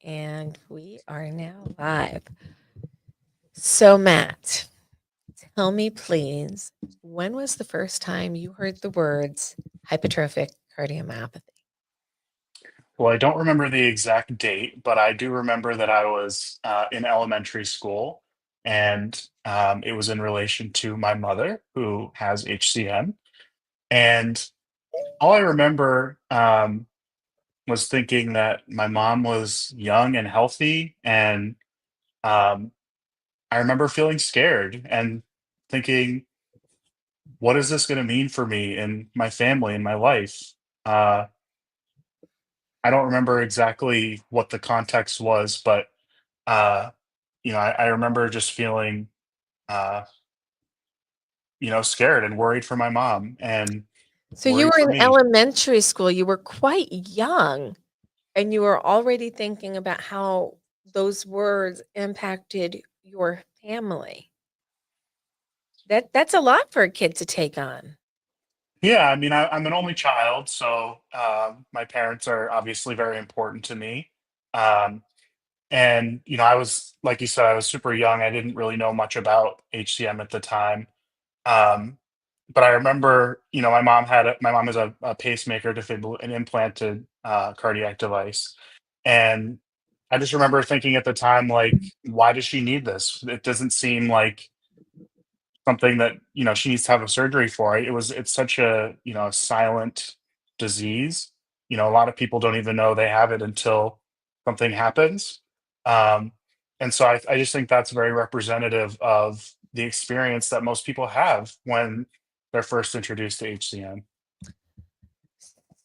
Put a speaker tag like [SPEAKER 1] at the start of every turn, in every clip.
[SPEAKER 1] And we are now live. So, Matt, tell me, please, when was the first time you heard the words hypertrophic cardiomyopathy?
[SPEAKER 2] Well, I don't remember the exact date, but I do remember that I was in elementary school, and it was in relation to my mother, who has HCM. And all I remember was thinking that my mom was young and healthy, and um, I remember feeling scared and thinking, "What is this going to mean for me and my family and my life?" Uh, I don't remember exactly what the context was, but uh, I remember just feeling, uh, scared and worried for my mom and
[SPEAKER 1] So, you
[SPEAKER 2] worried
[SPEAKER 1] were
[SPEAKER 2] for
[SPEAKER 1] in
[SPEAKER 2] me.
[SPEAKER 1] elementary school, you were quite young, and you were already thinking about how those words impacted your family. That's a lot for a kid to take on.
[SPEAKER 2] Yeah, I mean, I'm an only child, so my parents are obviously very important to me. Um, and I was, like you said, I was super young. I didn't really know much about HCM at the time. Um, but I remember, my mom is a pacemaker an implanted cardiac device, and I just remember thinking at the time, like, why does she need this? It doesn't seem like something that she needs to have a surgery for. It's such a silent disease. A lot of people don't even know they have it until something happens. Um, and so I just think that's very representative of the experience that most people have when they're first introduced to HCM.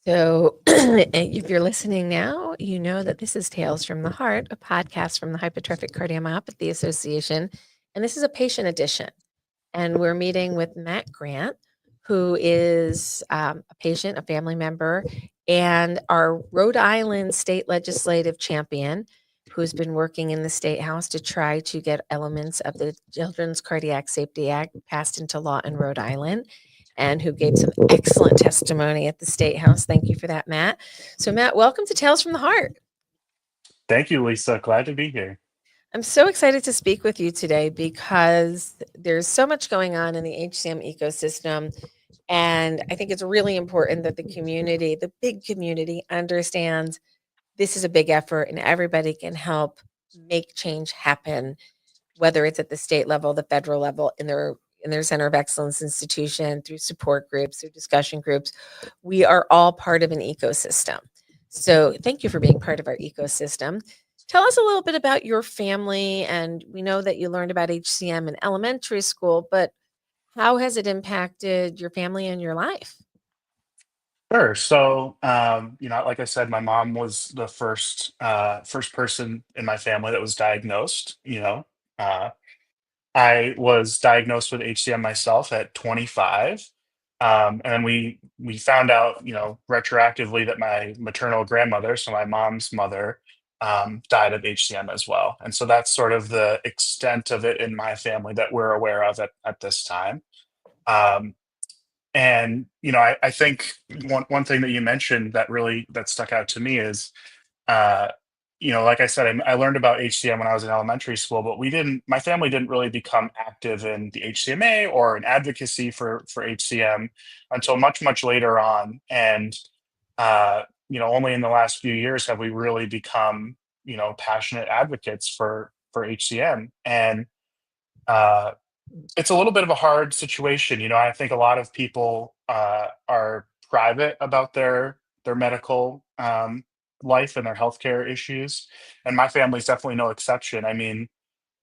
[SPEAKER 1] So, if you're listening now, you know that this is Tales from the Heart, a podcast from the Hypertrophic Cardiomyopathy Association. And this is a patient edition. And we're meeting with Matt Grant, who is a patient, a family member, and our Rhode Island State Legislative Champion, who's been working in the State House to try to get elements of the Children's Cardiac Safety Act passed into law in Rhode Island, and who gave some excellent testimony at the State House. Thank you for that, Matt. So, Matt, welcome to Tales from the Heart.
[SPEAKER 2] Thank you, Lisa. Glad to be here.
[SPEAKER 1] I'm so excited to speak with you today because there's so much going on in the HCM ecosystem. And I think it's really important that the community, the big community, understands this is a big effort and everybody can help make change happen, whether it's at the state level, the federal level, in their center of excellence institution, through support groups, through discussion groups. We are all part of an ecosystem. So thank you for being part of our ecosystem. Tell us a little bit about your family. And we know that you learned about HCM in elementary school, but how has it impacted your family and your life?
[SPEAKER 2] Sure. So, like I said, my mom was the first person in my family that was diagnosed. Uh, I was diagnosed with HCM myself at 25. And then we found out, retroactively that my maternal grandmother, so my mom's mother, died of HCM as well. And so that's sort of the extent of it in my family that we're aware of at this time. Um, and I think one thing that you mentioned that stuck out to me is uh, like I said, I learned about HCM when I was in elementary school, but my family didn't really become active in the HCMA or in advocacy for HCM until much, much later on. And, only in the last few years have we really become, passionate advocates for HCM. And, uh, it's a little bit of a hard situation. I think a lot of people are private about their medical life and their healthcare issues, and my family's definitely no exception. I mean,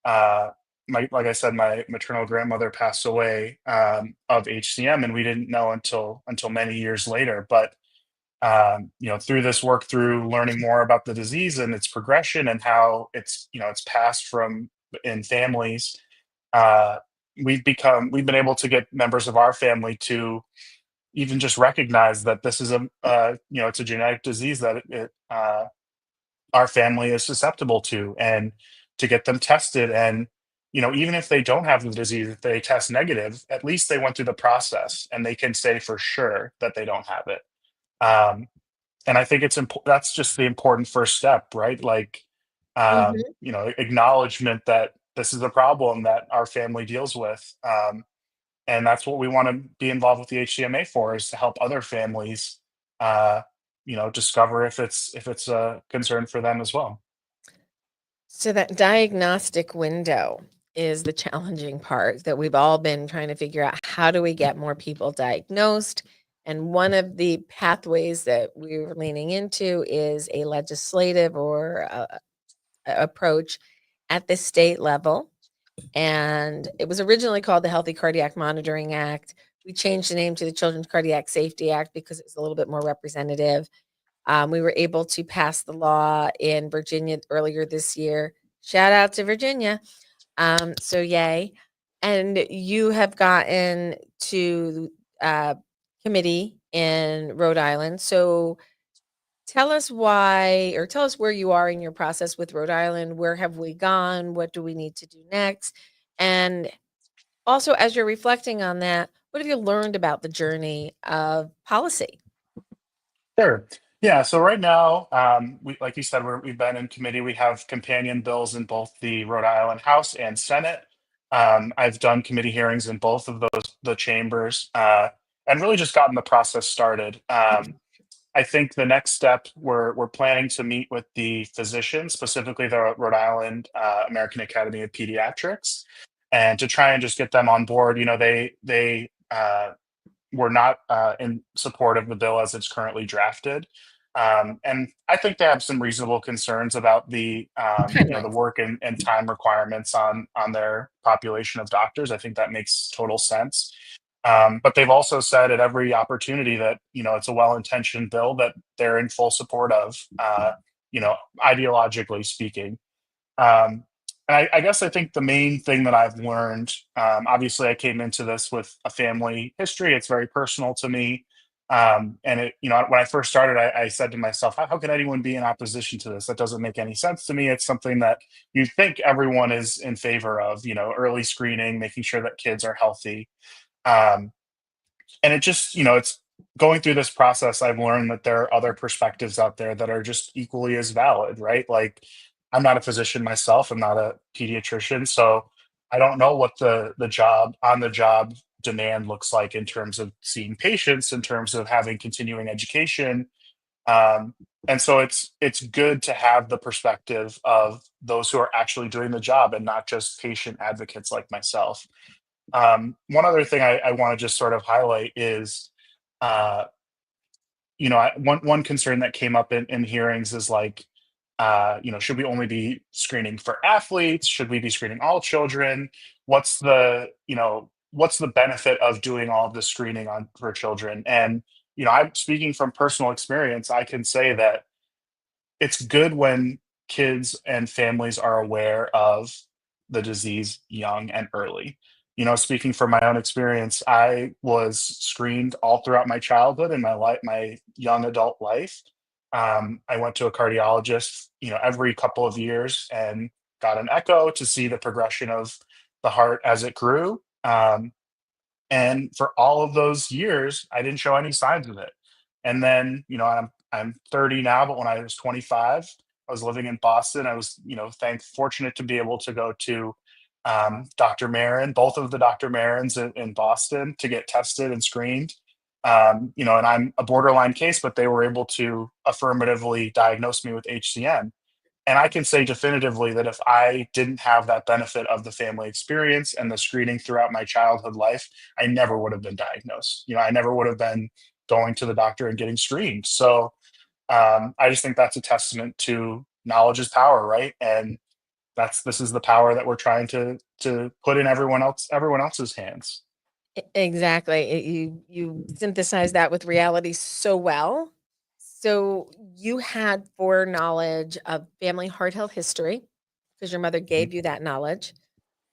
[SPEAKER 2] uh, like I said, my maternal grandmother passed away of HCM, and we didn't know until many years later. But through this work, through learning more about the disease and its progression and how it's passed from in families, uh, we've been able to get members of our family to even just recognize that this is it's a genetic disease that our family is susceptible to, and to get them tested. And even if they don't have the disease, if they test negative, at least they went through the process and they can say for sure that they don't have it. um, and I think that's just the important first step, right? Like,
[SPEAKER 1] Mhm.
[SPEAKER 2] Acknowledgement that this is a problem that our family deals with. And that's what we want to be involved with the HCMA for, is to help other families, uh, discover if it's a concern for them as well.
[SPEAKER 1] So that diagnostic window is the challenging part that we've all been trying to figure out. How do we get more people diagnosed? And one of the pathways that we're leaning into is a legislative or approach at the state level. And it was originally called the Healthy Cardiac Monitoring Act. We changed the name to the Children's Cardiac Safety Act because it was a little bit more representative. We were able to pass the law in Virginia earlier this year. Shout out to Virginia. So yay. And you have gotten to committee in Rhode Island. So tell us why, or tell us where you are in your process with Rhode Island. Where have we gone? What do we need to do next? And also, as you're reflecting on that, what have you learned about the journey of policy?
[SPEAKER 2] Sure. Yeah. So right now, like you said, we've been in committee. We have companion bills in both the Rhode Island House and Senate. I've done committee hearings in both of the chambers, and really just gotten the process started. I think the next step, we're planning to meet with the physicians, specifically the Rhode Island American Academy of Pediatrics, and to try and just get them on board. They were not in support of the bill as it's currently drafted. And I think they have some reasonable concerns about the
[SPEAKER 1] Timelines.
[SPEAKER 2] work and time requirements on their population of doctors. I think that makes total sense. But they've also said at every opportunity that it's a well-intentioned bill that they're in full support of, ideologically speaking. Um, and I guess I think the main thing that I've learned, obviously, I came into this with a family history. It's very personal to me. And when I first started, I said to myself, how can anyone be in opposition to this? That doesn't make any sense to me. It's something that you think everyone is in favor of, early screening, making sure that kids are healthy. Um, and it just it's going through this process, I've learned that there are other perspectives out there that are just equally as valid, right? Like, I'm not a physician myself, I'm not a pediatrician, so I don't know what the job on the job demand looks like in terms of seeing patients, in terms of having continuing education. Um, and so it's good to have the perspective of those who are actually doing the job and not just patient advocates like myself. One other thing I want to just sort of highlight is, uh, one concern that came up in hearings is like, should we only be screening for athletes? Should we be screening all children? What's the benefit of doing all of the screening on for children? And I'm speaking from personal experience. I can say that it's good when kids and families are aware of the disease young and early. Speaking from my own experience, I was screened all throughout my childhood and my young adult life. I went to a cardiologist, every couple of years and got an echo to see the progression of the heart as it grew. And for all of those years, I didn't show any signs of it. And then, I'm 30 now, but when I was 25, I was living in Boston. I was, fortunate to be able to go to Dr. Marin, both of the Dr. Marins in Boston, to get tested and screened. And I'm a borderline case, but they were able to affirmatively diagnose me with HCM. And I can say definitively that if I didn't have that benefit of the family experience and the screening throughout my childhood life, I never would have been diagnosed. I never would have been going to the doctor and getting screened. So I just think that's a testament to knowledge is power, right? And this is the power that we're trying to put in everyone else's hands.
[SPEAKER 1] Exactly. You synthesize that with reality so well. So you had foreknowledge of family heart health history because your mother
[SPEAKER 2] Mhm.
[SPEAKER 1] gave you that knowledge.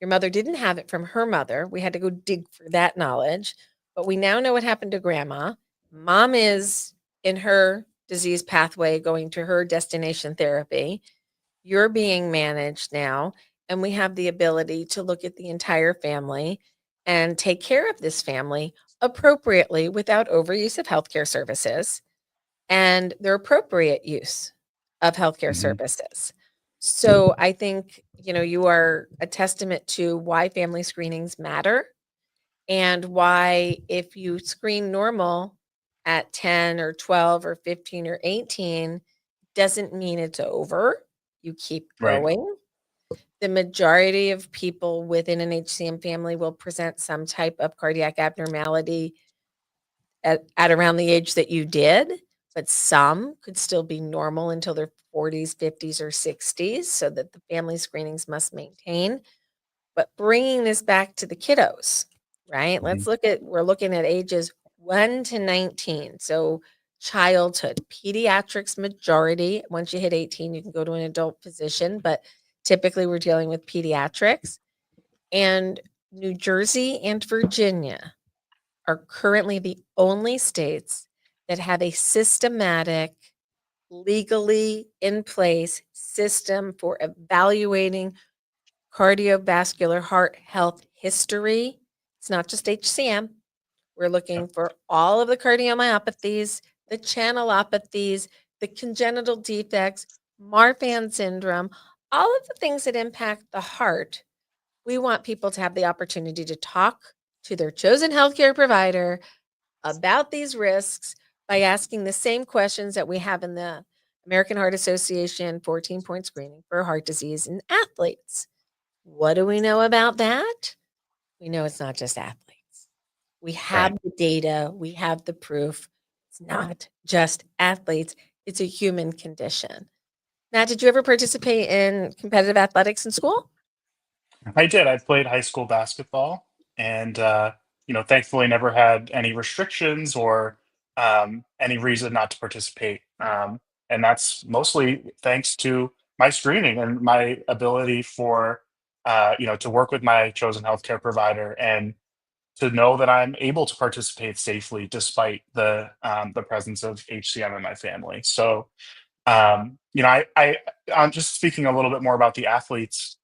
[SPEAKER 1] Your mother didn't have it from her mother. We had to go dig for that knowledge. But we now know what happened to grandma. Mom is in her disease pathway going to her destination therapy. You're being managed now, and we have the ability to look at the entire family and take care of this family appropriately without overuse of healthcare services and their appropriate use of healthcare
[SPEAKER 2] Mhm.
[SPEAKER 1] services. So I think, you are a testament to why family screenings matter and why if you screen normal at 10 or 12 or 15 or 18 doesn't mean it's over. You keep
[SPEAKER 2] Right.
[SPEAKER 1] going. The majority of people within an HCM family will present some type of cardiac abnormality at around the age that you did, but some could still be normal until their 40s, 50s, or 60s, so that the family screenings must maintain. But bringing this back to the kiddos, right?
[SPEAKER 2] Mhm.
[SPEAKER 1] We're looking at ages 1 to 19. So childhood, pediatrics majority. Once you hit 18, you can go to an adult physician, but typically we're dealing with pediatrics. And New Jersey and Virginia are currently the only states that have a systematic, legally in place system for evaluating cardiovascular heart health history. It's not just HCM. We're
[SPEAKER 2] Yep.
[SPEAKER 1] looking for all of the cardiomyopathies, the channelopathies, the congenital defects, Marfan syndrome, all of the things that impact the heart. We want people to have the opportunity to talk to their chosen healthcare provider about these risks by asking the same questions that we have in the American Heart Association 14-point screening for heart disease in athletes. What do we know about that? We know it's not just athletes. We
[SPEAKER 2] Right.
[SPEAKER 1] have the data, we have the proof. It's not just athletes, it's a human condition. Matt, did you ever participate in competitive athletics in school?
[SPEAKER 2] I did. I played high school basketball, and thankfully never had any restrictions or any reason not to participate. And that's mostly thanks to my screening and my ability for to work with my chosen healthcare provider and to know that I'm able to participate safely despite the presence of HCM in my family. So I'm just speaking a little bit more about the athletes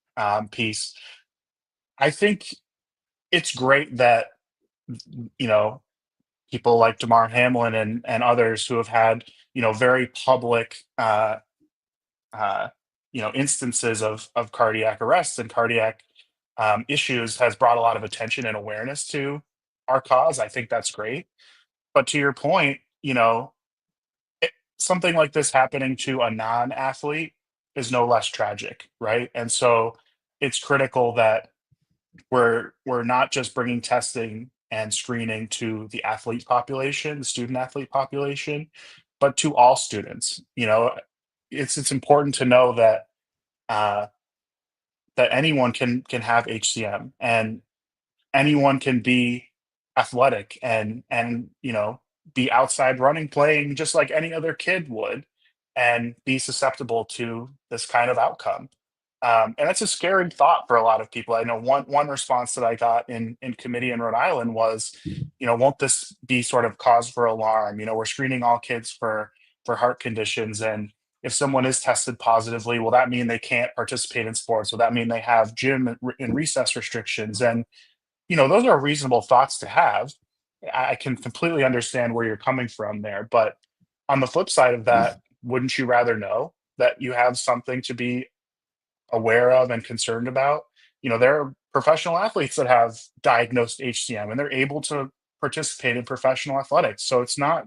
[SPEAKER 2] piece. I think it's great that you know people like Damar Hamlin and others who have had very public uh, instances of cardiac arrests and cardiac issues has brought a lot of attention and awareness to our cause. I think that's great. But to your point, it, something like this happening to a non-athlete is no less tragic, right? And so it's critical that we're not just bringing testing and screening to the athlete population, the student athlete population, but to all students. It's important to know uh, that anyone can have HCM and anyone can be athletic and be outside running, playing just like any other kid would, and be susceptible to this kind of outcome. And that's a scary thought for a lot of people. I know one response that I got in committee in Rhode Island was, won't this be sort of cause for alarm? We're screening all kids for heart conditions, and if someone is tested positively, will that mean they can't participate in sports? Will that mean they have gym and recess restrictions? And those are reasonable thoughts to have. I can completely understand where you're coming from there. But on the flip side of that, wouldn't you rather know that you have something to be aware of and concerned about? There are professional athletes that have diagnosed HCM and they're able to participate in professional athletics. So it's not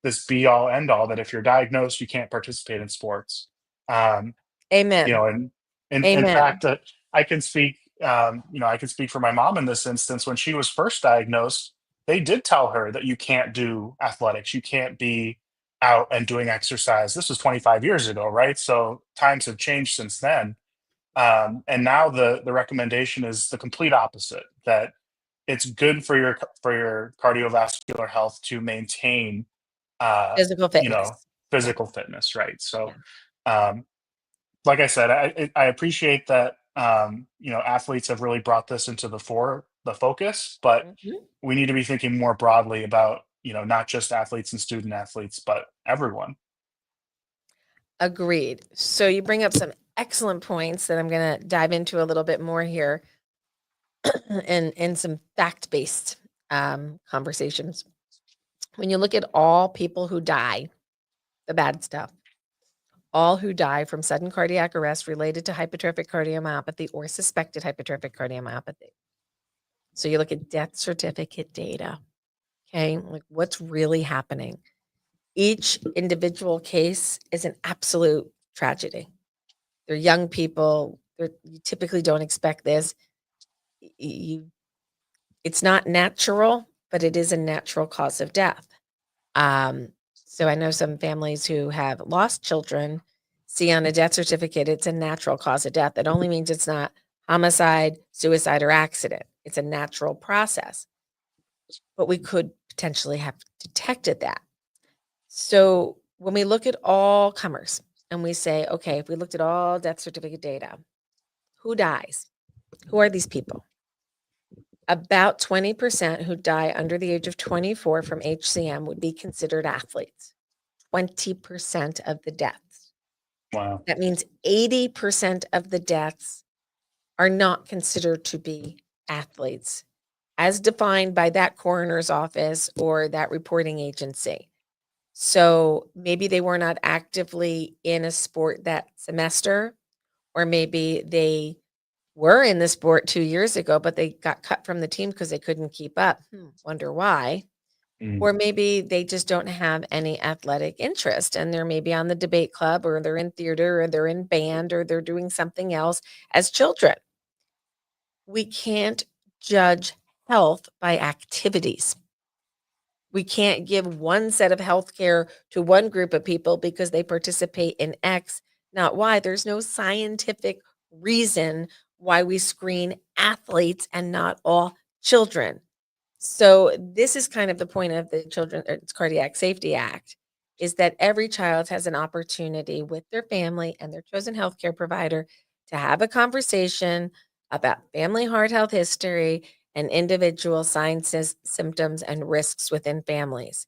[SPEAKER 2] this be all end all that if you're diagnosed, you can't participate in sports. Um,
[SPEAKER 1] Amen.
[SPEAKER 2] and in
[SPEAKER 1] Amen.
[SPEAKER 2] fact, I can speak for my mom in this instance. When she was first diagnosed, they did tell her that you can't do athletics, you can't be out and doing exercise. This was 25 years ago, right? So times have changed since then. And now the recommendation is the complete opposite, that it's good for your cardiovascular health to maintain uh,
[SPEAKER 1] Physical
[SPEAKER 2] you know
[SPEAKER 1] fitness. Yeah.
[SPEAKER 2] physical fitness, right? So
[SPEAKER 1] Yeah.
[SPEAKER 2] um, like I said, I appreciate that athletes have really brought this into the focus, but
[SPEAKER 1] Mhm.
[SPEAKER 2] we need to be thinking more broadly about not just athletes and student athletes, but everyone.
[SPEAKER 1] Agreed. So you bring up some excellent points that I'm going to dive into a little bit more here and some fact-based conversations. When you look at all people who die, the bad stuff, all who die from sudden cardiac arrest related to hypertrophic cardiomyopathy or suspected hypertrophic cardiomyopathy. So you look at death certificate data, okay? Like what's really happening? Each individual case is an absolute tragedy. They're young people. You typically don't expect this. You, it's not natural, but it is a natural cause of death. So I know some families who have lost children see on a death certificate it's a natural cause of death. It only means it's not homicide, suicide, or accident. It's a natural process. But we could potentially have detected that. So when we look at all comers and we say, okay, if we looked at all death certificate data, who dies? Who are these people? About 20% who die under the age of 24 from HCM would be considered athletes. 20% of the deaths.
[SPEAKER 2] Wow.
[SPEAKER 1] That means 80% of the deaths are not considered to be athletes, as defined by that coroner's office or that reporting agency. So maybe they were not actively in a sport that semester, or maybe they were in the sport 2 years ago, but they got cut from the team because they couldn't keep up. Wonder why.
[SPEAKER 2] Mm.
[SPEAKER 1] Or maybe they just don't have any athletic interest and they're maybe on the debate club or they're in theater or they're in band or they're doing something else as children. We can't judge health by activities. We can't give one set of health care to one group of people because they participate in X, not Y. There's no scientific reason why we screen athletes and not all children. So this is kind of the point of the Children's Cardiac Safety Act, is that every child has an opportunity with their family and their chosen healthcare provider to have a conversation about family heart health history and individual signs, symptoms, and risks within families.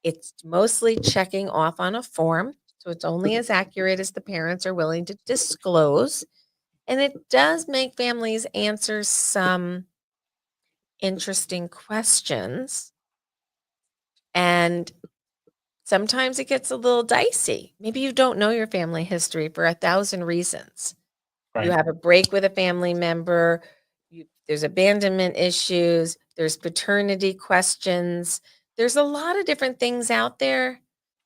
[SPEAKER 1] It's mostly checking off on a form, so it's only as accurate as the parents are willing to disclose. And it does make families answer some interesting questions. And sometimes it gets a little dicey. Maybe you don't know your family history for 1,000 reasons. You
[SPEAKER 2] Right.
[SPEAKER 1] have a break with a family member, there's abandonment issues, there's paternity questions. There's a lot of different things out there.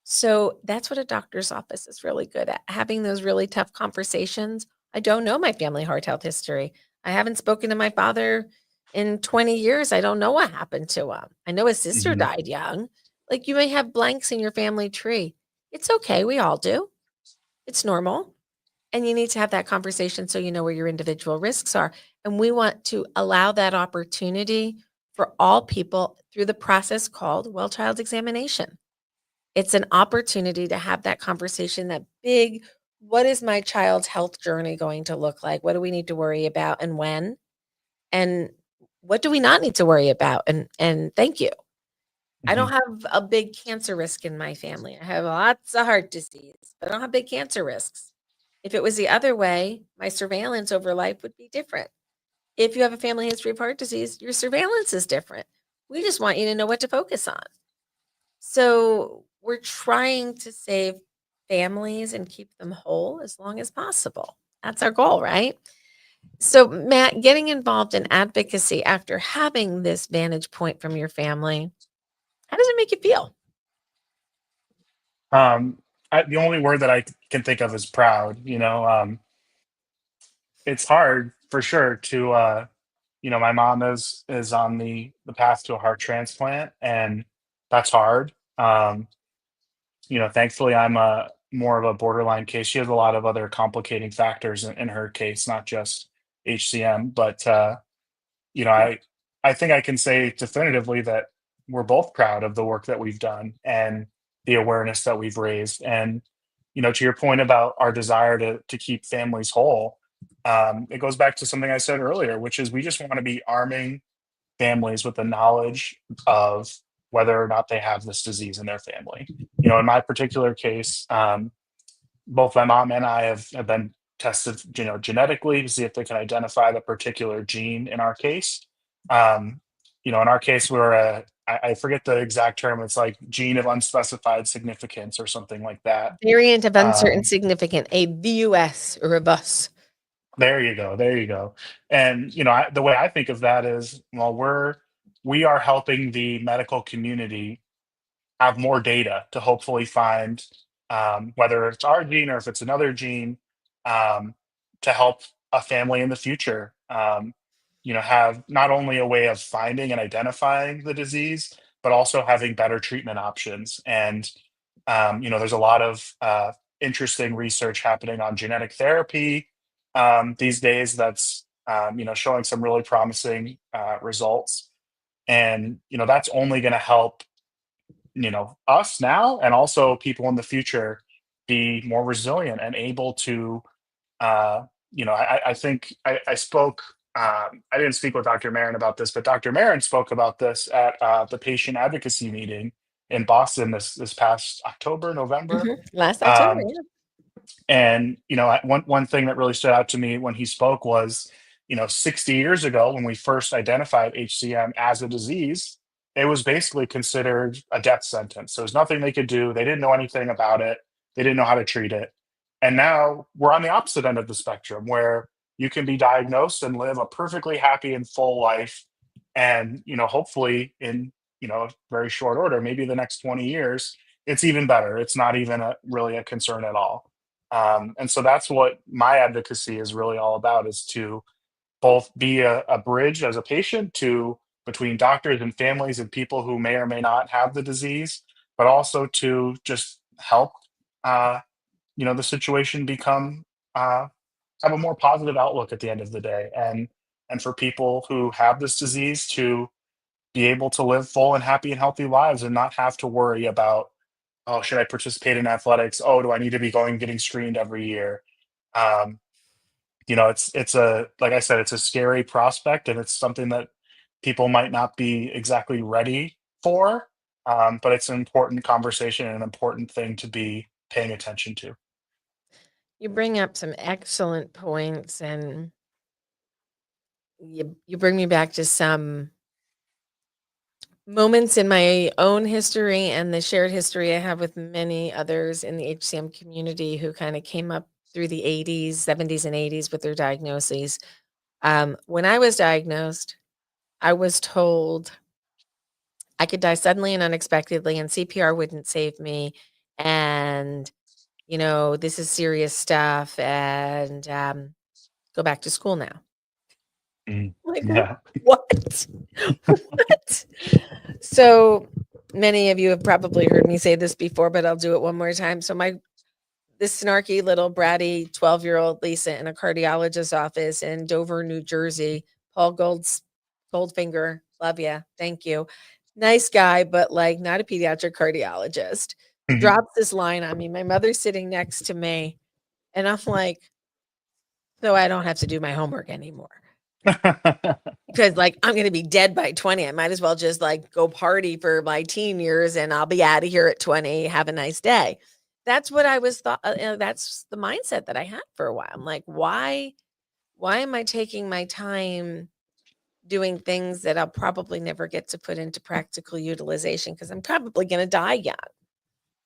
[SPEAKER 1] So that's what a doctor's office is really good at, having those really tough conversations. I don't know my family heart health history. I haven't spoken to my father in 20 years. I don't know what happened to him. I know his sister
[SPEAKER 2] Mhm.
[SPEAKER 1] died young. Like you may have blanks in your family tree. It's okay. We all do. It's normal. And you need to have that conversation so you know where your individual risks are. And we want to allow that opportunity for all people through the process called well child examination. It's an opportunity to have that conversation, that big, what is my child's health journey going to look like? What do we need to worry about and when? And what do we not need to worry about? And thank you. I don't
[SPEAKER 2] Mhm.
[SPEAKER 1] have a big cancer risk in my family. I have lots of heart disease, but I don't have big cancer risks. If it was the other way, my surveillance over life would be different. If you have a family history of heart disease, your surveillance is different. We just want you to know what to focus on. So we're trying to save families and keep them whole as long as possible. That's our goal, right? So, Matt, getting involved in advocacy after having this vantage point from your family, how does it make you feel?
[SPEAKER 2] Um, the only word that I can think of is proud. It's hard for sure to, my mom is on the path to a heart transplant, and that's hard. Thankfully, I'm a more of a borderline case. She has a lot of other complicating factors in her case, not just HCM, but you know, I I think I can say definitively that we're both proud of the work that we've done and the awareness that we've raised. And to your point about our desire to keep families whole, it goes back to something I said earlier, which is we just want to be arming families with the knowledge of whether or not they have this disease in their family. In my particular case, both my mom and I have been tested, genetically to see if they can identify the particular gene in our case. In our case, we're a I forget the exact term. It's like gene of unspecified significance or something like that.
[SPEAKER 1] Variant of uncertain
[SPEAKER 2] Um,
[SPEAKER 1] significant, a VUS or a bus.
[SPEAKER 2] there you go. There you go. And the way I think of that is, well, we are helping the medical community have more data to hopefully find, whether it's our gene or if it's another gene, um, to help a family in the future. Have not only a way of finding and identifying the disease, but also having better treatment options. And there's a lot of interesting research happening on genetic therapy these days that's showing some really promising results. And that's only going to help us now and also people in the future be more resilient and able to I think I spoke I didn't speak with Dr. Marin about this, but Dr. Marin spoke about this at the patient advocacy meeting in Boston this past October, November.
[SPEAKER 1] Last October,
[SPEAKER 2] Um,
[SPEAKER 1] yeah.
[SPEAKER 2] and one thing that really stood out to me when he spoke was, 60 years ago when we first identified HCM as a disease, it was basically considered a death sentence. There was nothing they could do. They didn't know anything about it. They didn't know how to treat it. And now we're on the opposite end of the spectrum where you can be diagnosed and live a perfectly happy and full life. And, hopefully in, very short order, maybe the next 20 years, it's even better. It's not even really a concern at all. And so that's what my advocacy is really all about, is to both be a bridge as a patient to between doctors and families and people who may or may not have the disease, but also to just help uh, the situation become have a more positive outlook at the end of the day, and for people who have this disease to be able to live full and happy and healthy lives and not have to worry about, oh, should I participate in athletics? Oh, do I need to be going getting screened every year? Um, it's a like I said, it's a scary prospect, and it's something that people might not be exactly ready for. But it's an important conversation and an important thing to be paying attention to.
[SPEAKER 1] You bring up some excellent points, and you bring me back to some moments in my own history and the shared history I have with many others in the HCM community who kind of came up through the 80s, 70s, and 80s with their diagnoses. When I was diagnosed, I was told I could die suddenly and unexpectedly, and CPR wouldn't save me. And, this is serious stuff, and go back to school now.
[SPEAKER 2] Mm,
[SPEAKER 1] Like,
[SPEAKER 2] yeah.
[SPEAKER 1] what? What? So many of you have probably heard me say this before, but I'll do it one more time. So this snarky little bratty 12-year-old Lisa in a cardiologist's office in Dover, New Jersey. Paul Goldfinger, love you, thank you. Nice guy, but like not a pediatric cardiologist.
[SPEAKER 2] Mhm.
[SPEAKER 1] Drops this line on me. My mother's sitting next to me, and I'm like, so I don't have to do my homework anymore. Because like I'm gonna be dead by 20. I might as well just like go party for my teen years and I'll be out of here at 20. Have a nice day. That's what I was thought. That's the mindset that I had for a while. I'm like, why am I taking my time doing things that I'll probably never get to put into practical utilization because I'm probably gonna die young.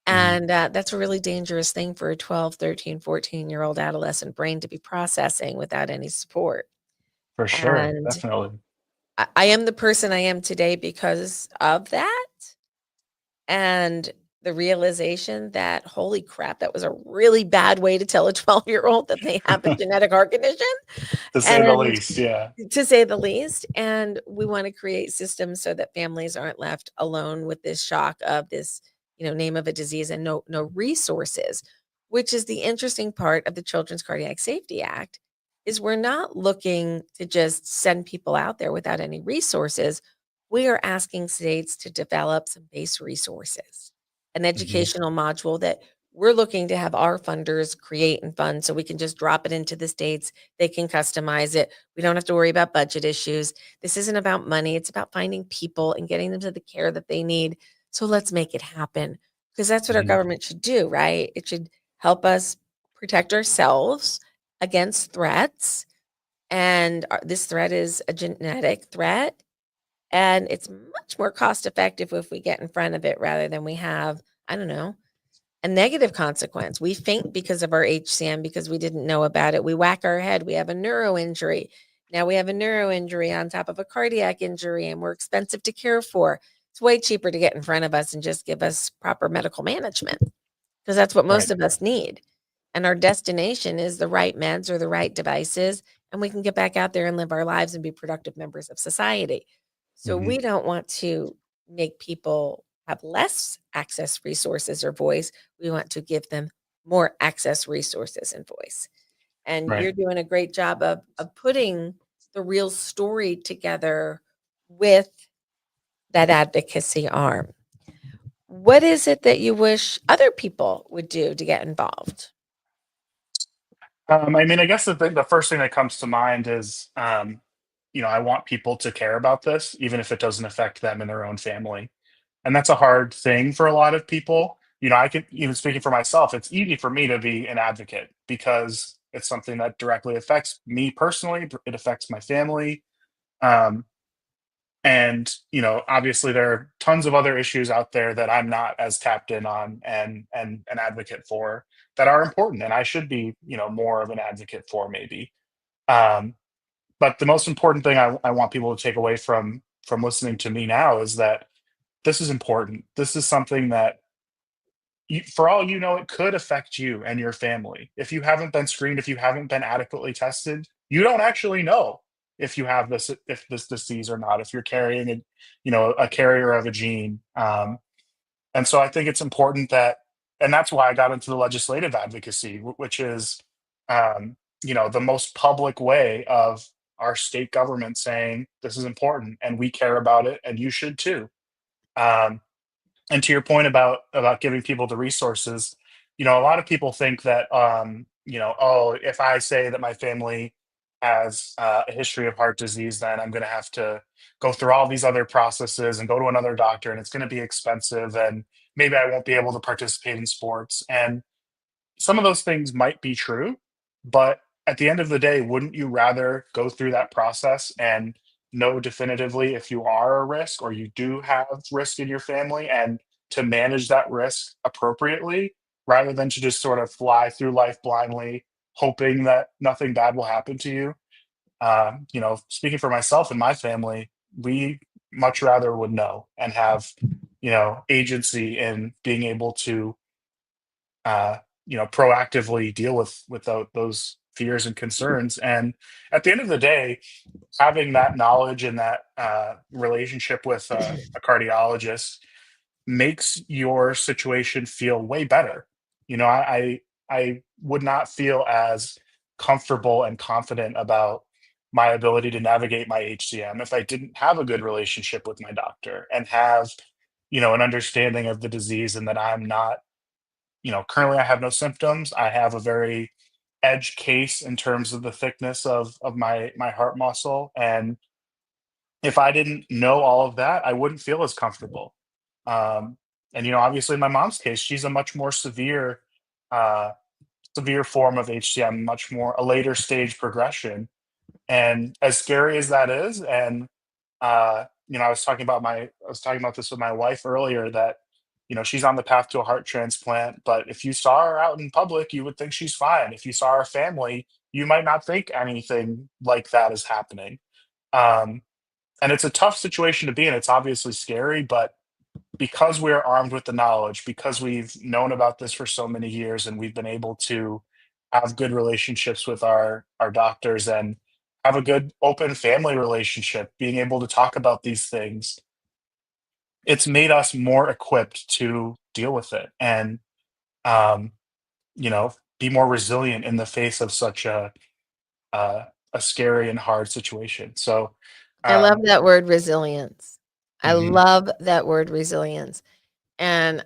[SPEAKER 2] Mhm.
[SPEAKER 1] And that's a really dangerous thing for a 12, 13, 14-year-old adolescent brain to be processing without any support.
[SPEAKER 2] For sure,
[SPEAKER 1] And
[SPEAKER 2] definitely.
[SPEAKER 1] I am the person I am today because of that, and the realization that, holy crap, that was a really bad way to tell a 12-year-old that they have a genetic heart condition,
[SPEAKER 2] To say the
[SPEAKER 1] and
[SPEAKER 2] least, yeah.
[SPEAKER 1] to say the least. And we wanna create systems so that families aren't left alone with this shock of this, name of a disease and no resources, which is the interesting part of the Children's Cardiac Safety Act, is we're not looking to just send people out there without any resources. We are asking states to develop some base resources, an
[SPEAKER 2] Mhm.
[SPEAKER 1] educational module that we're looking to have our funders create and fund so we can just drop it into the states. They can customize it. We don't have to worry about budget issues. This isn't about money. It's about finding people and getting them to the care that they need. So let's make it happen, because that's what our
[SPEAKER 2] Mhm.
[SPEAKER 1] government should do, right? It should help us protect ourselves against threats. And this threat is a genetic threat. And it's much more cost effective if we get in front of it rather than we have, I don't know, a negative consequence. We faint because of our HCM because we didn't know about it. We whack our head. We have a neuro injury. Now we have a neuro injury on top of a cardiac injury and we're expensive to care for. It's way cheaper to get in front of us and just give us proper medical management because that's what most
[SPEAKER 2] Right.
[SPEAKER 1] of us need. And our destination is the right meds or the right devices, and we can get back out there and live our lives and be productive members of society. So
[SPEAKER 2] Hmm.
[SPEAKER 1] we don't want to make people have less access, resources, or voice. We want to give them more access, resources, and voice. And
[SPEAKER 2] Right.
[SPEAKER 1] you're doing a great job of putting the real story together with that advocacy arm. What is it that you wish other people would do to get involved?
[SPEAKER 2] I mean, I guess the first thing that comes to mind is, I want people to care about this, even if it doesn't affect them and their own family. And that's a hard thing for a lot of people. I can, even speaking for myself, it's easy for me to be an advocate because it's something that directly affects me personally. It affects my family. Um, and obviously there are tons of other issues out there that I'm not as tapped in on and an advocate for that are important and I should be more of an advocate for maybe. um, but the most important thing I want people to take away from listening to me now is that this is important. This is something that for all it could affect you and your family. If you haven't been screened, if you haven't been adequately tested, you don't actually know if you have this disease or not, if you're carrying a carrier of a gene. And so I think it's important that, and that's why I got into the legislative advocacy, which is, the most public way of our state government saying this is important and we care about it and you should too. Um, and to your point about giving people the resources, a lot of people think that, oh, if I say that my family has a history of heart disease, then I'm going to have to go through all these other processes and go to another doctor, and it's going to be expensive, and maybe I won't be able to participate in sports. And some of those things might be true, but at the end of the day, wouldn't you rather go through that process and know definitively if you are a risk or you do have risk in your family and to manage that risk appropriately rather than to just sort of fly through life blindly, hoping that nothing bad will happen to you? Speaking for myself and my family, we much rather would know and have, agency in being able to uh, proactively deal with those fears and concerns. And at the end of the day, having that knowledge and that relationship with a cardiologist makes your situation feel way better. I would not feel as comfortable and confident about my ability to navigate my HCM if I didn't have a good relationship with my doctor and have an understanding of the disease and that I'm not currently I have no symptoms. I have a very edge case in terms of the thickness of my heart muscle. And if I didn't know all of that, I wouldn't feel as comfortable. Um, and obviously in my mom's case, she's a much more uh, severe form of HCM, much more a later stage progression. And as scary as that is, and I was talking about this with my wife earlier that, she's on the path to a heart transplant, but if you saw her out in public, you would think she's fine. If you saw her family, you might not think anything like that is happening. Um, and it's a tough situation to be in. It's obviously scary, but because we're armed with the knowledge, because we've known about this for so many years and we've been able to have good relationships with our doctors and have a good open family relationship, being able to talk about these things, it's made us more equipped to deal with it and um, be more resilient in the face of such uh, a scary and hard situation. So,
[SPEAKER 1] I love
[SPEAKER 2] um,
[SPEAKER 1] that word resilience. I
[SPEAKER 2] mhm,
[SPEAKER 1] love that word resilience. And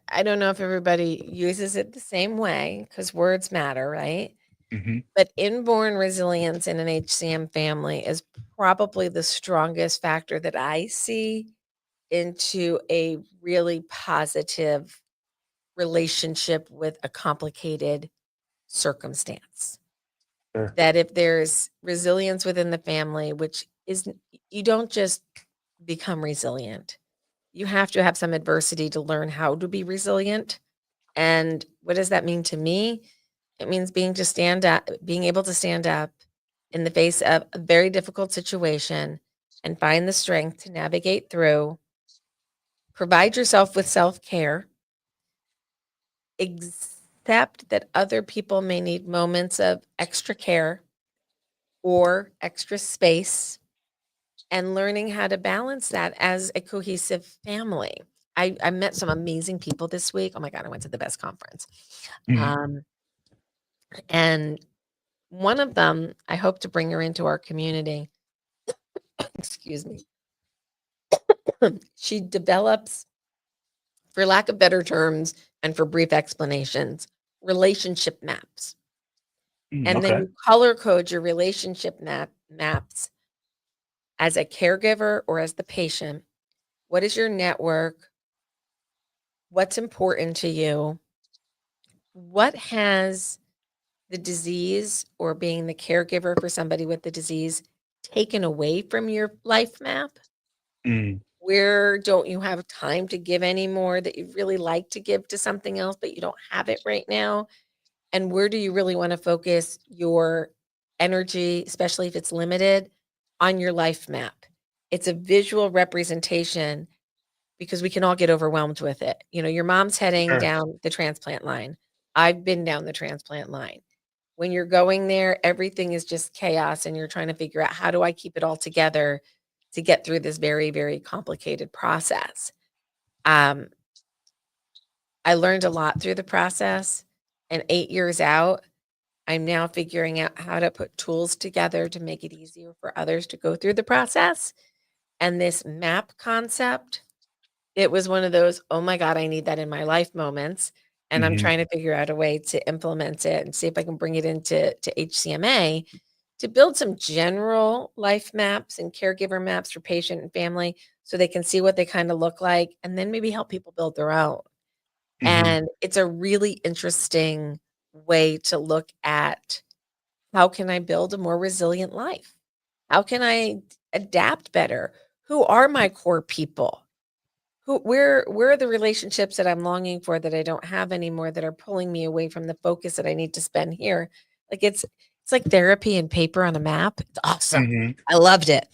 [SPEAKER 1] I don't know if everybody uses it the same way because words matter, right?
[SPEAKER 2] mhm,
[SPEAKER 1] But inborn resilience in an HCM family is probably the strongest factor that I see into a really positive relationship with a complicated circumstance.
[SPEAKER 2] sure,
[SPEAKER 1] That if there's resilience within the family, which is you don't just become resilient. You have to have some adversity to learn how to be resilient. And what does that mean to me? It means being able to stand up in the face of a very difficult situation and find the strength to navigate through, provide yourself with self-care, accept that other people may need moments of extra care or extra space, and learning how to balance that as a cohesive family. I met some amazing people this week. Oh my God, I went to the best conference.
[SPEAKER 2] Mhm.
[SPEAKER 1] Um, and one of them, I hope to bring her into our community. Excuse me. She develops, for lack of better terms and for brief explanations, relationship maps. And then
[SPEAKER 2] Okay.
[SPEAKER 1] you color code your relationship maps as a caregiver or as the patient. What is your network? What's important to you? What has the disease or being the caregiver for somebody with the disease taken away from your life map?
[SPEAKER 2] Mm.
[SPEAKER 1] Where don't you have time to give anymore that you'd really like to give to something else, but you don't have it right now? And where do you really want to focus your energy, especially if it's limited, on your life map? It's a visual representation because we can all get overwhelmed with it. You know, your mom's heading
[SPEAKER 2] Sure.
[SPEAKER 1] down the transplant line. I've been down the transplant line. When you're going there, everything is just chaos and you're trying to figure out how do I keep it all together to get through this very, very complicated process. Um, I learned a lot through the process, and 8 years out, I'm now figuring out how to put tools together to make it easier for others to go through the process. And this map concept, it was one of those, "Oh my god, I need that in my life" moments, and I'm
[SPEAKER 2] Mhm.
[SPEAKER 1] trying to figure out a way to implement it and see if I can bring it into HCMA to build some general life maps and caregiver maps for patient and family so they can see what they kinda look like and then maybe help people build their own.
[SPEAKER 2] Mhm.
[SPEAKER 1] And it's a really interesting way to look at how can I build a more resilient life? How can I adapt better? Who are my core people? Where are the relationships that I'm longing for that I don't have anymore that are pulling me away from the focus that I need to spend here? Like it's like therapy and paper on a map. It's awesome.
[SPEAKER 2] Mhm.
[SPEAKER 1] I loved it.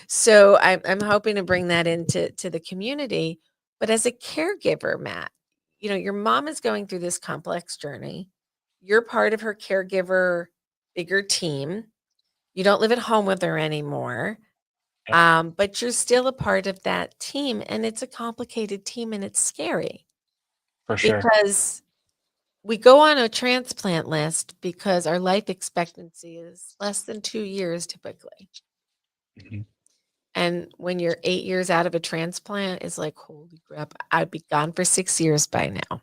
[SPEAKER 1] So I'm hoping to bring that into the community. But as a caregiver, Matt, you know, your mom is going through this complex journey. You're part of her caregiver bigger team. You don't live at home with her anymore.
[SPEAKER 2] Yep.
[SPEAKER 1] But you're still a part of that team, and it's a complicated team, and it's scary
[SPEAKER 2] For sure.
[SPEAKER 1] because we go on a transplant list because our life expectancy is less than 2 years typically.
[SPEAKER 2] Mhm.
[SPEAKER 1] And when you're 8 years out of a transplant, it's like, "Holy crap, I'd be gone for 6 years by now."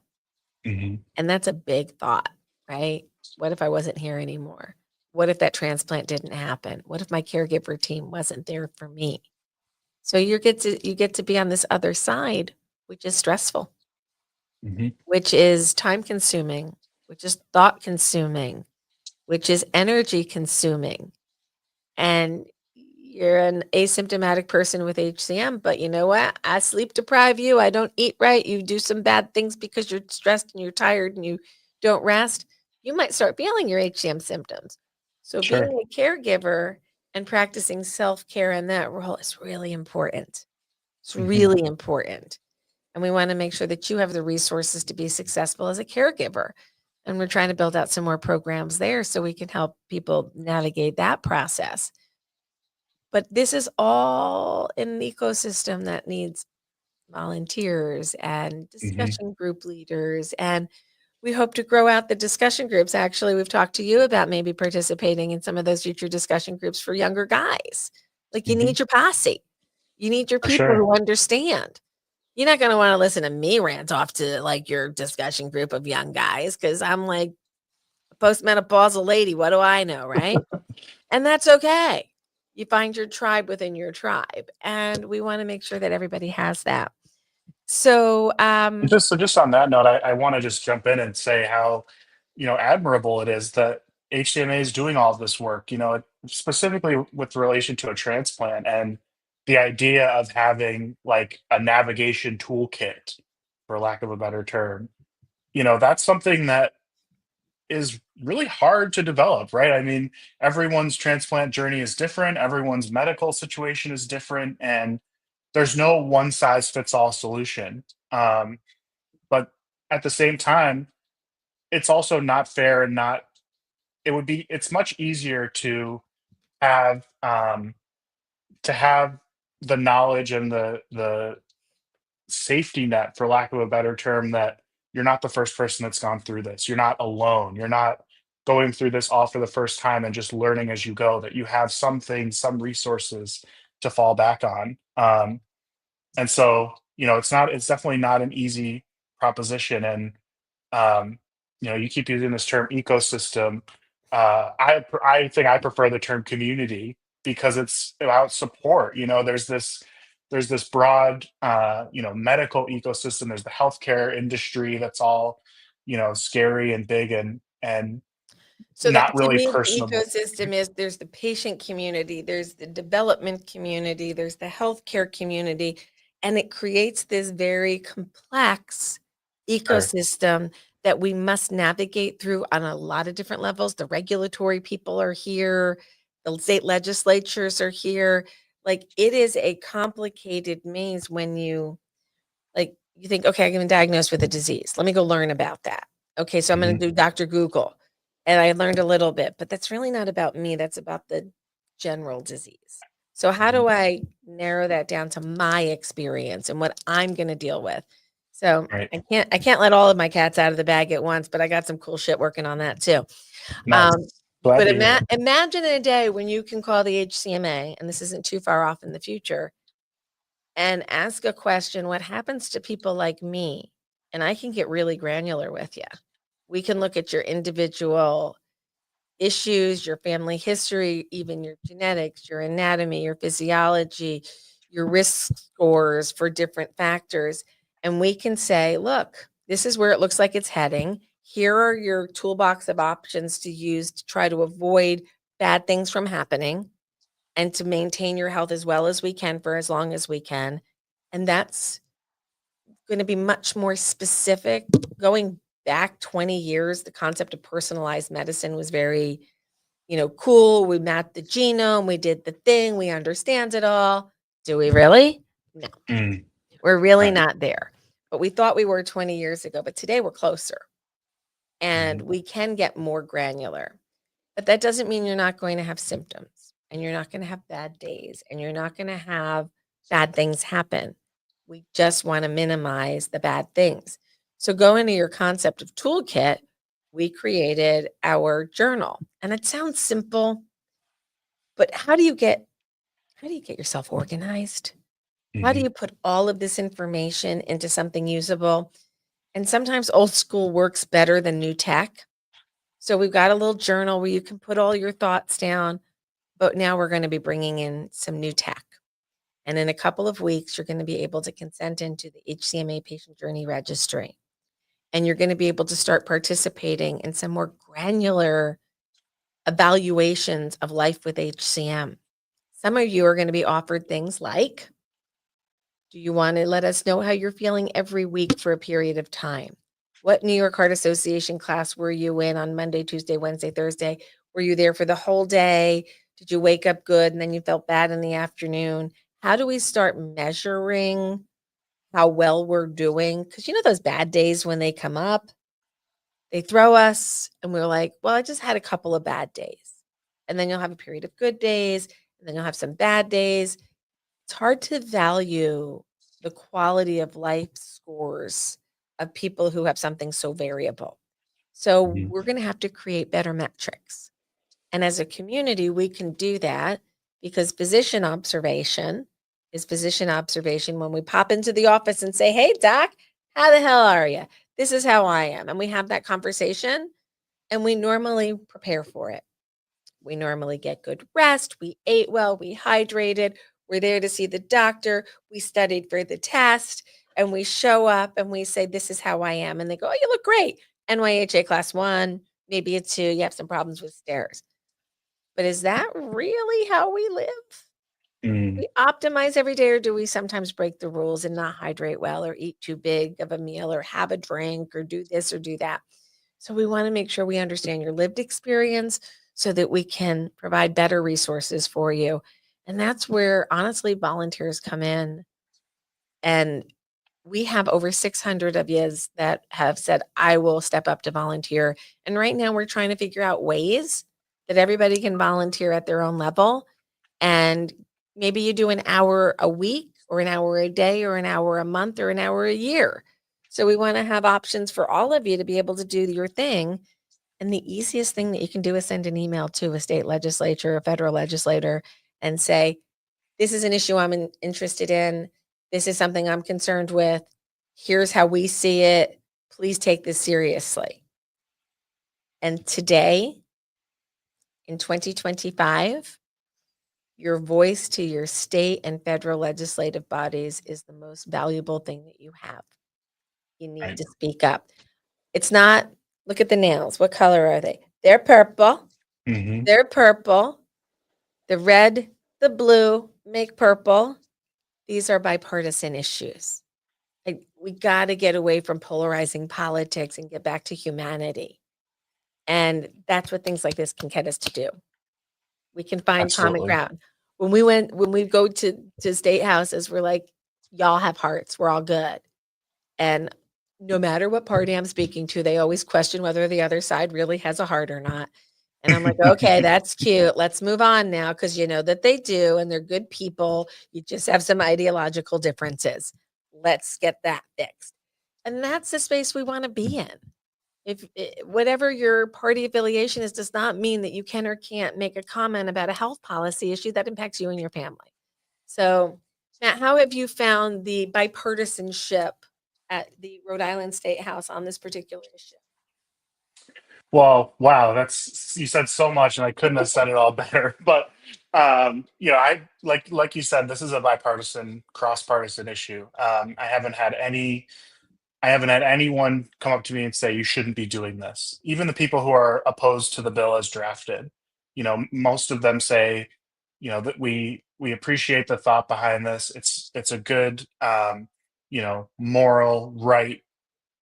[SPEAKER 2] Mhm.
[SPEAKER 1] And that's a big thought, right? What if I wasn't here anymore? What if that transplant didn't happen? What if my caregiver team wasn't there for me? So you get to be on this other side, which is stressful,
[SPEAKER 2] Mhm.
[SPEAKER 1] which is time consuming, which is thought consuming, which is energy consuming. And you're an asymptomatic person with HCM, but you know what? I sleep deprive you. I don't eat right. You do some bad things because you're stressed and you're tired and you don't rest. You might start feeling your HCM symptoms. So being
[SPEAKER 2] Sure.
[SPEAKER 1] a caregiver and practicing self-care in that role is really important. It's
[SPEAKER 2] Mhm.
[SPEAKER 1] really important. And we want to make sure that you have the resources to be successful as a caregiver. And we're trying to build out some more programs there so we can help people navigate that process. But this is all in an ecosystem that needs volunteers and
[SPEAKER 2] Mhm.
[SPEAKER 1] discussion group leaders. And we hope to grow out the discussion groups. Actually, we've talked to you about maybe participating in some of those future discussion groups for younger guys. Like you
[SPEAKER 2] Mhm.
[SPEAKER 1] need your posse, you need your
[SPEAKER 2] For
[SPEAKER 1] people
[SPEAKER 2] sure.
[SPEAKER 1] who understand. You're not gonna wanna listen to me rant off to, like, your discussion group of young guys because 'cause I'm, like, a postmenopausal lady, what do I know, right? And that's okay. You find your tribe within your tribe, and we wanna make sure that everybody has that. So,
[SPEAKER 2] And just on that note, I want to just jump in and say how, admirable it is that HCMA is doing all of this work, specifically with relation to a transplant. And the idea of having like a navigation toolkit, for lack of a better term, that's something that is really hard to develop, right? I mean, everyone's transplant journey is different, everyone's medical situation is different, and there's no one size fits all solution. But at the same time, it's also not fair and not, it's much easier have to have the knowledge and the safety net, for lack of a better term, that you're not the first person that's gone through this. You're not alone. You're not going through this all for the first time and just learning as you go, that you have some things, some resources to fall back on. And so, it's definitely not an easy proposition. And um, you keep using this term ecosystem. I think I prefer the term community because it's about support. There's this broad medical ecosystem. There's the healthcare industry that's all scary and big and
[SPEAKER 1] So
[SPEAKER 2] not
[SPEAKER 1] to
[SPEAKER 2] really
[SPEAKER 1] me, the
[SPEAKER 2] personable.
[SPEAKER 1] ecosystem is there's the patient community, there's the development community, there's the healthcare community, and it creates this very complex
[SPEAKER 2] Sure.
[SPEAKER 1] ecosystem that we must navigate through on a lot of different levels. The regulatory people are here, the state legislatures are here. Like it is a complicated maze when you think, okay, I'm diagnosed with a disease. Let me go learn about that. Okay, so I'm going
[SPEAKER 2] Mhm.
[SPEAKER 1] to do Dr. Google. And I learned a little bit, but that's really not about me. That's about the general disease. So how
[SPEAKER 2] Mhm.
[SPEAKER 1] do I narrow that down to my experience and what I'm going to deal with? So
[SPEAKER 2] Right.
[SPEAKER 1] I can't let all of my cats out of the bag at once, but I got some cool shit working on that too.
[SPEAKER 2] Nice.
[SPEAKER 1] Um,
[SPEAKER 2] Glad
[SPEAKER 1] but
[SPEAKER 2] to hear it.
[SPEAKER 1] imagine a day when you can call the HCMA, and this isn't too far off in the future, and ask a question, what happens to people like me? And I can get really granular with you. We can look at your individual issues, your family history, even your genetics, your anatomy, your physiology, your risk scores for different factors. And we can say, look, this is where it looks like it's heading. Here are your toolbox of options to use to try to avoid bad things from happening and to maintain your health as well as we can for as long as we can. And that's going to be much more specific. Going back 20 years, the concept of personalized medicine was very, cool. We mapped the genome, we did the thing, we understand it all. Do we really? No,
[SPEAKER 2] Mm,
[SPEAKER 1] we're really
[SPEAKER 2] right.
[SPEAKER 1] not there. But we thought we were 20 years ago, but today we're closer and
[SPEAKER 2] Mhm.
[SPEAKER 1] we can get more granular. But that doesn't mean you're not going to have symptoms and you're not going to have bad days and you're not going to have bad things happen. We just want to minimize the bad things. So, go into your concept of toolkit. We created our journal, and it sounds simple, but how do you get yourself organized? How do
[SPEAKER 2] Mhm.
[SPEAKER 1] you put all of this information into something usable? And sometimes old school works better than new tech. So we've got a little journal where you can put all your thoughts down, but now we're going to be bringing in some new tech. And in a couple of weeks, you're going to be able to consent into the HCMA Patient Journey Registry. And you're going to be able to start participating in some more granular evaluations of life with HCM. Some of you are going to be offered things like, do you want to let us know how you're feeling every week for a period of time? What New York Heart Association class were you in on Monday, Tuesday, Wednesday, Thursday? Were you there for the whole day? Did you wake up good and then you felt bad in the afternoon? How do we start measuring how well we're doing? Because those bad days when they come up, they throw us and we're like, well, I just had a couple of bad days. And then you'll have a period of good days, and then you'll have some bad days. It's hard to value the quality of life scores of people who have something so variable. So
[SPEAKER 2] Mhm.
[SPEAKER 1] we're going to have to create better metrics. And as a community, we can do that because physician observation when we pop into the office and say, hey, doc, how the hell are you? This is how I am. And we have that conversation and we normally prepare for it. We normally get good rest. We ate well. We hydrated. We're there to see the doctor. We studied for the test and we show up and we say, this is how I am. And they go, oh, you look great. NYHA class 1, maybe a 2. You have some problems with stairs. But is that really how we live?
[SPEAKER 2] Mm,
[SPEAKER 1] We optimize every day, or do we sometimes break the rules and not hydrate well, or eat too big of a meal, or have a drink, or do this or do that? So we want to make sure we understand your lived experience so that we can provide better resources for you. And that's where honestly volunteers come in. And we have over 600 of yous that have said, I will step up to volunteer. And right now we're trying to figure out ways that everybody can volunteer at their own level. And maybe you do an hour a week, or an hour a day, or an hour a month, or an hour a year. So we want to have options for all of you to be able to do your thing. And the easiest thing that you can do is send an email to a state legislature, a federal legislator, and say, this is an issue interested in. This is something I'm concerned with. Here's how we see it. Please take this seriously. And today, in 2025, your voice to your state and federal legislative bodies is the most valuable thing that you have. You need
[SPEAKER 2] right.
[SPEAKER 1] to speak up. It's not, look at the nails. What color are they? They're purple.
[SPEAKER 2] Hmm.
[SPEAKER 1] They're purple. The red, the blue make purple. These are bipartisan issues. Like, we got to get away from polarizing politics and get back to humanity. And that's what things like this can get us to do. We can find common
[SPEAKER 2] Absolutely.
[SPEAKER 1] ground. When we go to state houses, we're like, y'all have hearts. We're all good. And no matter what party I'm speaking to, they always question whether the other side really has a heart or not. And I'm like, okay, that's cute. Let's move on now, because you know that they do, and they're good people. You just have some ideological differences. Let's get that fixed. And that's the space we want to be in. If whatever your party affiliation is, does not mean that you can or can't make a comment about a health policy issue that impacts you and your family. So, Matt, how have you found the bipartisanship at the Rhode Island State House on this particular issue?
[SPEAKER 2] Well, wow, that's you said so much, and I couldn't have said it all better. But I like you said, this is a bipartisan, cross-partisan issue. I haven't had anyone come up to me and say you shouldn't be doing this. Even the people who are opposed to the bill as drafted, most of them say, that we appreciate the thought behind this. It's a good, moral right,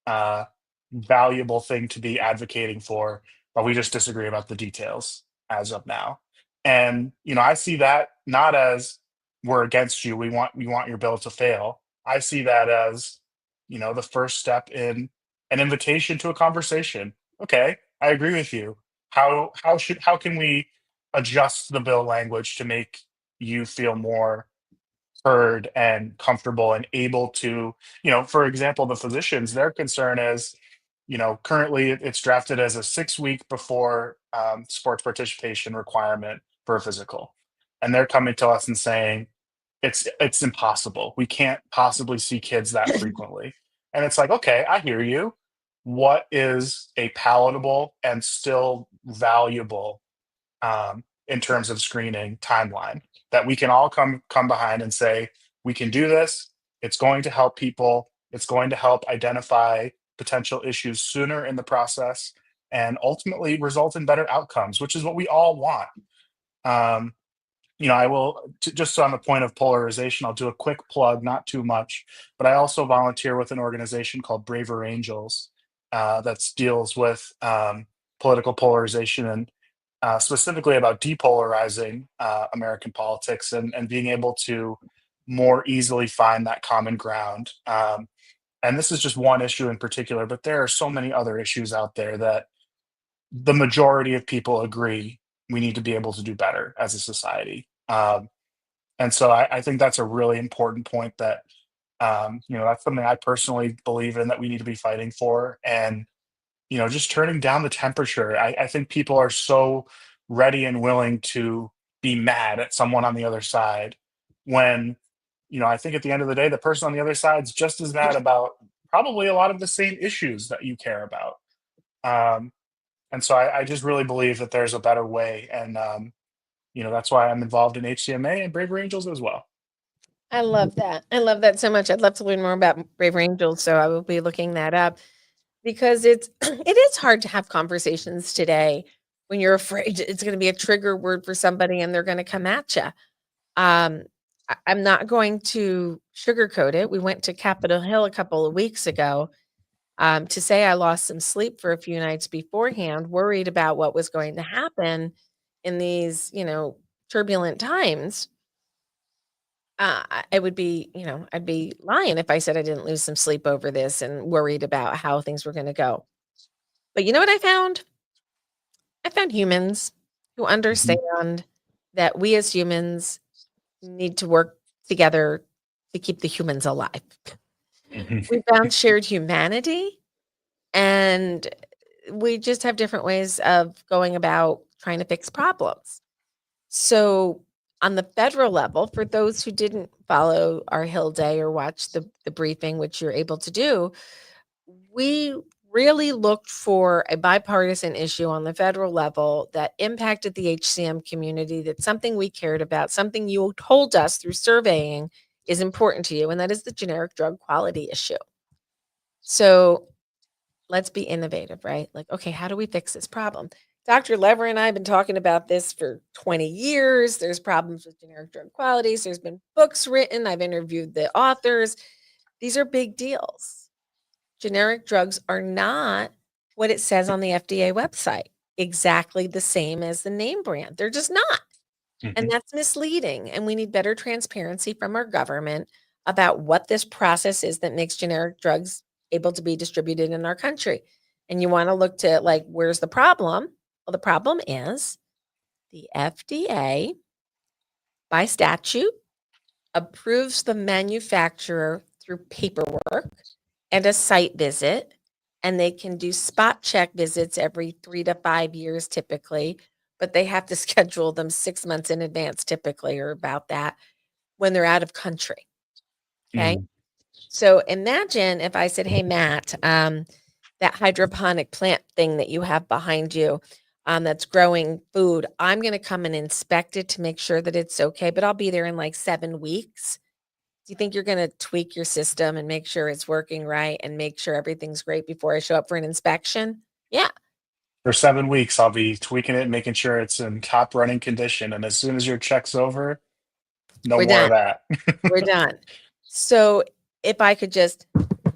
[SPEAKER 2] uh, valuable thing to be advocating for, but we just disagree about the details as of now. And I see that not as we're against you. We want your bill to fail. I see that as the first step in an invitation to a conversation. Okay, I agree with you. How can we adjust the bill language to make you feel more heard and comfortable and able to, for example, the physicians, their concern is, currently it's drafted as a 6 week before sports participation requirement for a physical. And they're coming to us and saying, it's impossible. We can't possibly see kids that frequently. And it's like, okay, I hear you. What is a palatable and still valuable, in terms of screening timeline that we can all come behind and say we can do this. It's going to help people. It's going to help identify potential issues sooner in the process and ultimately result in better outcomes, which is what we all want. Um, I will just on the point of polarization, I'll do a quick plug, not too much, but I also volunteer with an organization called Braver Angels, that deals with political polarization and specifically about depolarizing American politics and being able to more easily find that common ground. And this is just one issue in particular, but there are so many other issues out there that the majority of people agree we need to be able to do better as a society. And so I think that's a really important point that, that's something I personally believe in that we need to be fighting for. And, just turning down the temperature. I think people are so ready and willing to be mad at someone on the other side when, I think at the end of the day, the person on the other side is just as mad about probably a lot of the same issues that you care about. Um, and so I just really believe that there's a better way. And, that's why I'm involved in HCMA and Braver Angels as well.
[SPEAKER 1] I love that. I love that so much. I'd love to learn more about Brave Angels, so I will be looking that up, because it's it is hard to have conversations today when you're afraid it's going to be a trigger word for somebody and they're going to come at you. I'm not going to sugarcoat it. We went to Capitol Hill a couple of weeks ago to say I lost some sleep for a few nights beforehand, worried about what was going to happen in these, turbulent times. I would be, I'd be lying if I said I didn't lose some sleep over this and worried about how things were going to go. But you know what I found? I found humans who
[SPEAKER 2] Mhm.
[SPEAKER 1] understand that we as humans need to work together to keep the humans alive.
[SPEAKER 2] Mhm.
[SPEAKER 1] We found shared humanity, and we just have different ways of going about trying to fix problems. So, on the federal level, for those who didn't follow our Hill Day or watch the briefing, which you're able to do, we really looked for a bipartisan issue on the federal level that impacted the HCM community, that's something we cared about, something you told us through surveying is important to you, and that is the generic drug quality issue. So let's be innovative, right? Like, okay, how do we fix this problem? Dr. Lever and I have been talking about this for 20 years. There's problems with generic drug qualities. There's been books written. I've interviewed the authors. These are big deals. Generic drugs are not what it says on the FDA website, exactly the same as the name brand. They're just not. And
[SPEAKER 2] Mhm.
[SPEAKER 1] that's misleading. And we need better transparency from our government about what this process is that makes generic drugs able to be distributed in our country. And you want to look to like, where's the problem? Well, the problem is the FDA, by statute, approves the manufacturer through paperwork and a site visit, and they can do spot check visits every 3 to 5 years typically, but they have to schedule them 6 months in advance typically, or about that, when they're out of country, okay?
[SPEAKER 2] Mm.
[SPEAKER 1] So imagine if I said, "Hey, Matt, that hydroponic plant thing that you have behind you, that's growing food, I'm gonna come and inspect it to make sure that it's okay, but I'll be there in, like, 7 weeks. Do you think you're gonna tweak your system and make sure it's working right and make sure everything's great before I show up for an inspection?" Yeah,
[SPEAKER 2] For 7 weeks, I'll be tweaking it, making sure it's in top running condition. And as soon as your check's over, no
[SPEAKER 1] we're
[SPEAKER 2] more of
[SPEAKER 1] done.
[SPEAKER 2] that.
[SPEAKER 1] We're done. So, if I could just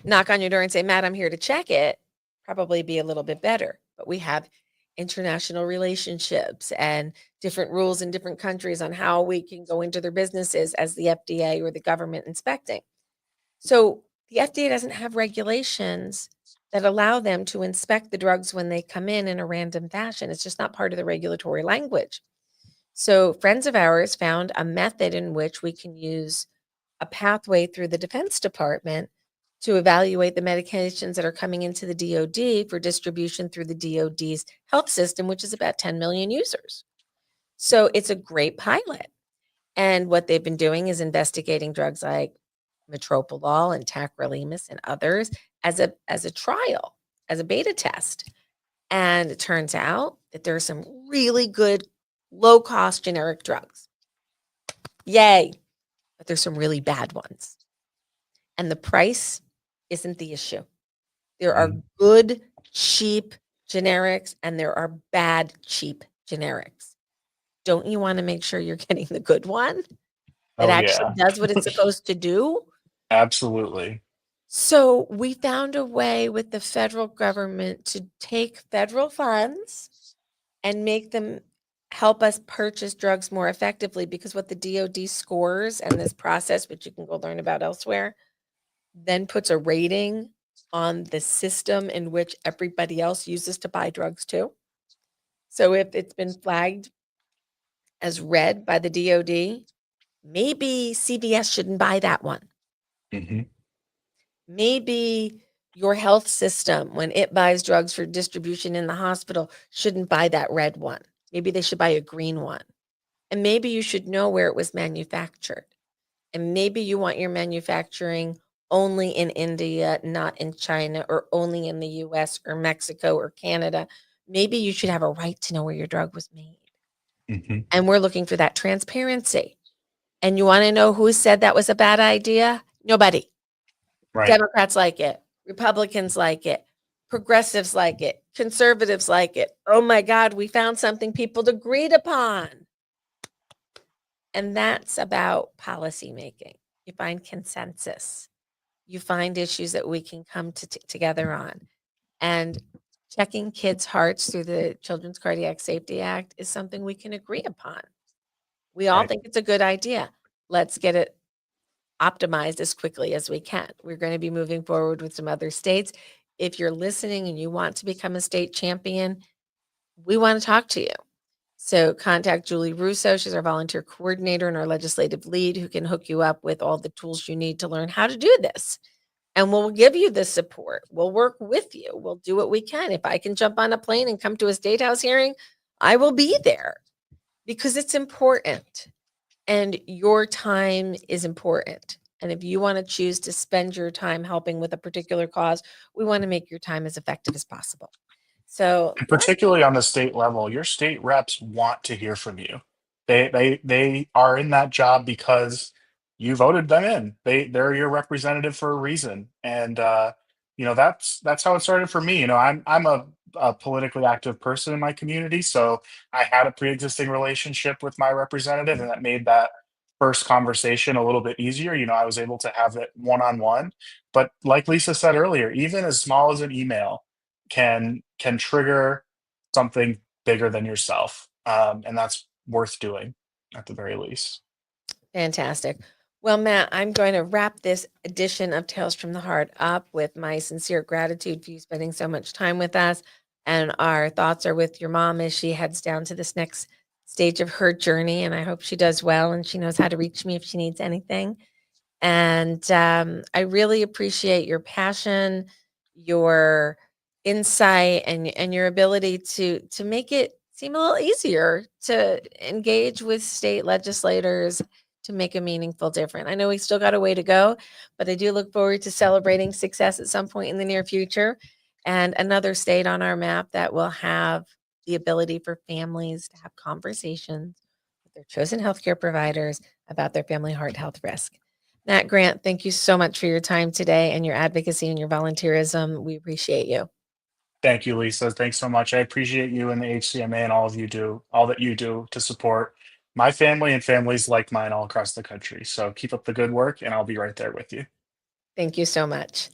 [SPEAKER 1] knock on your door and say, "Matt, I'm here to check it," probably be a little bit better. But we have international relationships and different rules in different countries on how we can go into their businesses as the FDA or the government inspecting. So the FDA doesn't have regulations that allow them to inspect the drugs when they come in a random fashion. It's just not part of the regulatory language. So friends of ours found a method in which we can use a pathway through the Defense Department to evaluate the medications that are coming into the DoD for distribution through the DoD's health system, which is about 10 million users. So it's a great pilot. And what they've been doing is investigating drugs like metoprolol and tacrolimus and others as a trial, as a beta test. And it turns out that there are some really good low cost generic drugs. Yay! But there's some really bad ones. And the price isn't the issue. There are
[SPEAKER 2] Mm.
[SPEAKER 1] good, cheap generics and there are bad, cheap generics. Don't you want to make sure you're getting the good one that
[SPEAKER 2] Oh,
[SPEAKER 1] actually
[SPEAKER 2] yeah.
[SPEAKER 1] does what it's supposed to do?
[SPEAKER 2] Absolutely.
[SPEAKER 1] So we found a way with the federal government to take federal funds and make them help us purchase drugs more effectively, because what the DoD scores and this process, which you can go learn about elsewhere, then puts a rating on the system in which everybody else uses to buy drugs too. So if it's been flagged as red by the DoD, maybe CVS shouldn't buy that one.
[SPEAKER 2] Mhm.
[SPEAKER 1] Maybe your health system, when it buys drugs for distribution in the hospital, shouldn't buy that red one. Maybe they should buy a green one. And maybe you should know where it was manufactured. And maybe you want your manufacturing only in India, not in China, or only in the US or Mexico or Canada. Maybe you should have a right to know where your drug was made.
[SPEAKER 2] Mhm.
[SPEAKER 1] And we're looking for that transparency. And you want to know who said that was a bad idea? Nobody.
[SPEAKER 2] Right.
[SPEAKER 1] Democrats like it. Republicans like it. Progressives like it. Conservatives like it. Oh my God, we found something people agreed upon. And that's about policy making. You find consensus. You find issues that we can come together on. And checking kids' hearts through the Children's Cardiac Safety Act is something we can agree upon. We all
[SPEAKER 2] Right.
[SPEAKER 1] think it's a good idea. Let's get it optimized as quickly as we can. We're going to be moving forward with some other states. If you're listening and you want to become a state champion, we want to talk to you. So contact Julie Russo. She's our volunteer coordinator and our legislative lead who can hook you up with all the tools you need to learn how to do this. And we'll give you the support. We'll work with you. We'll do what we can. If I can jump on a plane and come to a state house hearing, I will be there because it's important. And your time is important. And if you want to choose to spend your time helping with a particular cause, we want to make your time as effective as possible. So
[SPEAKER 2] And particularly on the state level, your state reps want to hear from you. They are in that job because you voted them in. They're your representative for a reason. And that's how it started for me. I'm a politically active person in my community, so I had a pre-existing relationship with my representative, and that made that first conversation a little bit easier. I was able to have it one-on-one. But like Lisa said earlier, even as small as an email can trigger something bigger than yourself, and that's worth doing at the very least.
[SPEAKER 1] fantastic. Well, Matt, I'm going to wrap this edition of Tales from the Heart up with my sincere gratitude for you spending so much time with us. And our thoughts are with your mom as she heads down to this next stage of her journey. And I hope she does well and she knows how to reach me if she needs anything. And I really appreciate your passion, your insight, and your ability to make it seem a little easier to engage with state legislators to make a meaningful difference. I know we still got a way to go, but I do look forward to celebrating success at some point in the near future and another state on our map that will have the ability for families to have conversations with their chosen healthcare providers about their family heart health risk. Matt Grant, thank you so much for your time today and your advocacy and your volunteerism. We appreciate you.
[SPEAKER 2] Thank you, Lisa. Thanks so much. I appreciate you and the HCMA and all that you do to support my family and families like mine all across the country. So keep up the good work, and I'll be right there with you.
[SPEAKER 1] Thank you so much.